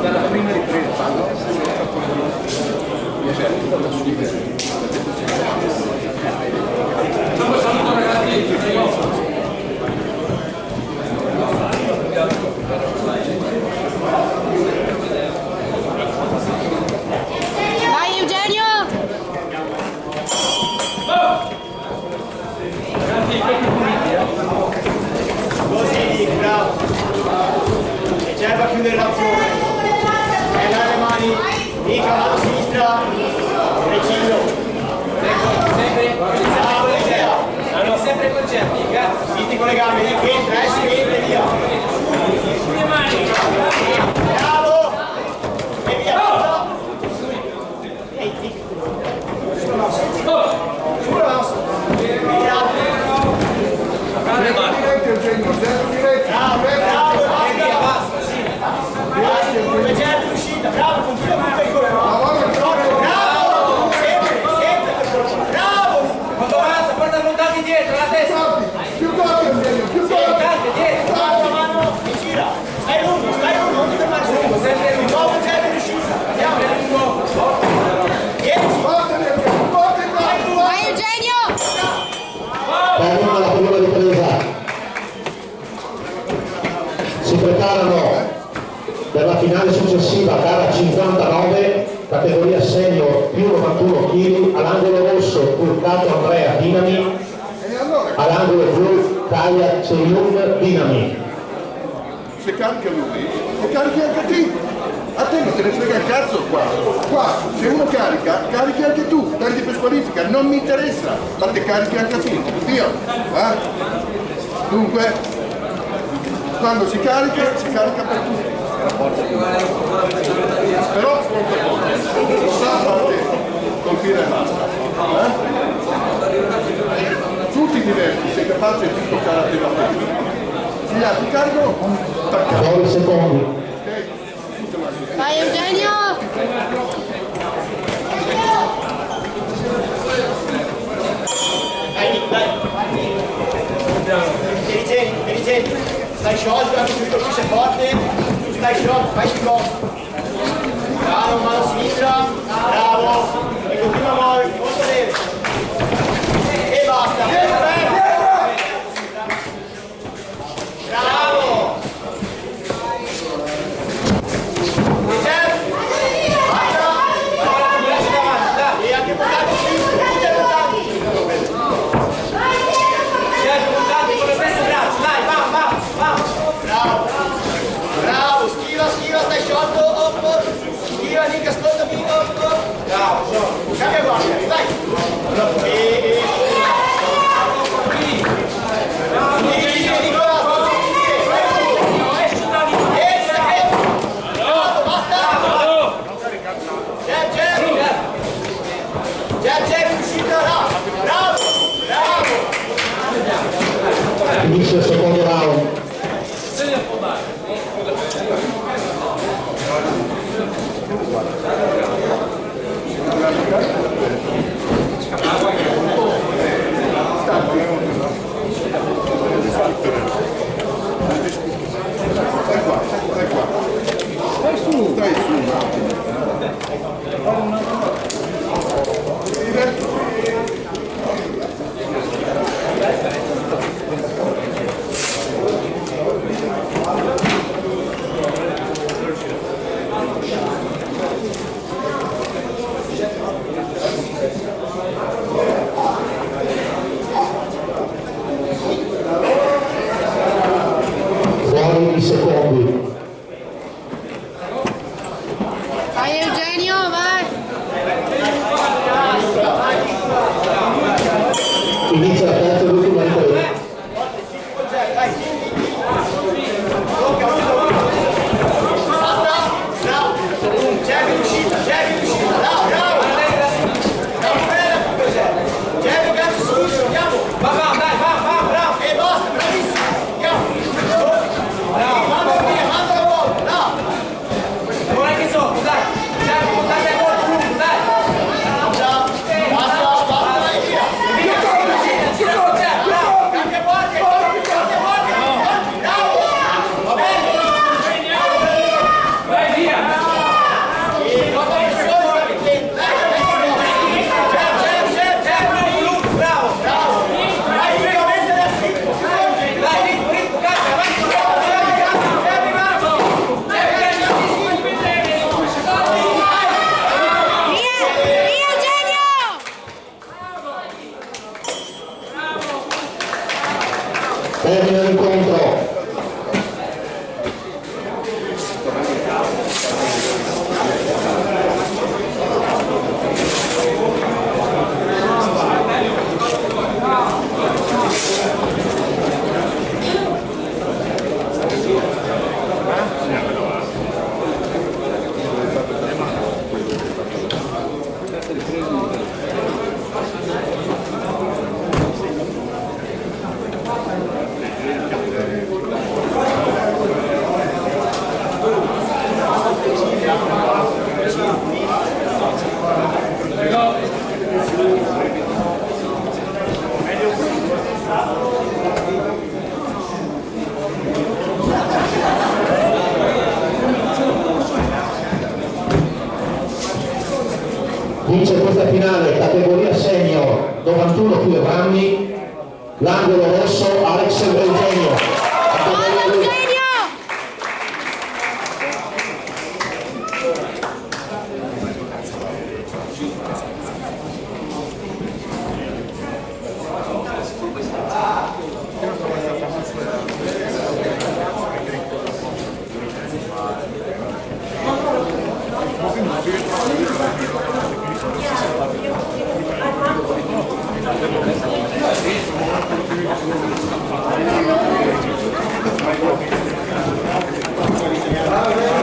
Dalla prima ripresa, saluto ragazzi. Vai Eugenio! Così, bravo. E cerca più dell'azione. E là le mani, mica mano sinistra, preciso. Bravo, Andrea. Sempre concerti, sisti con le gambe, entra, esci, entra e via. Le mani. Bravo. E via, basta. Ehi, tic. Sulla mouse. Sulla mouse. Via. Bravo, bravo, basta, sì. Bravo, c'è l'uscita, bravo, continua con quel colore. Bravo, sempre per colore. Bravo. Quando avanza, porta lontano dietro, la testa. Più corto, più corto. Dietro, la mano, e gira. Stai lungo, non ti fermare lungo, sempre lungo. Nuovo c'è l'uscita. Andiamo, lungo. 10. Vai Eugenio! Termina la prima ripresa. Si preparano per la finale successiva, gara 59, categoria senior più 91 kg, all'angolo rosso Turcato Andrea Dinami, all'angolo blu Kaya Ceyun Dinami. Se carica lui, se carichi anche te. A te non te ne frega il cazzo qua. Qua, se uno carica, carichi anche tu, tanti per squalifica, non mi interessa, ma te carichi anche te, Dio. Dunque, quando si carica per tutti. Però non sa parte colpire e basta. Tutti diversi, sei capace di toccare a te la testa. Se gli altri caricano, attaccare. 9 secondi. Vai Eugenio! Tieni, stai sciolto, anche se colpisce forte, stai sciolto, vai sul colpo. Bravo, mano sinistra, bravo, e continua a muovere, molto bene. E basta, bravo! E anche portato sinistra, tutti portati. Con lo stesso braccio, dai, va. Bravo, schiva, stai sciolto, op, schiva, lì che ascoltami, op. Bravo, cambia guardia, dai. Finisce il secondo round. Stai su. Fuori i secondi. Vai Eugenio, vai! Inizia la terza e l'ultima ripresa. Bravo, e basta, bravissimo, andiamo. Bravo, mamma mia, della finale categoria senior 91 kg, l'angolo rosso Alex Eugenio.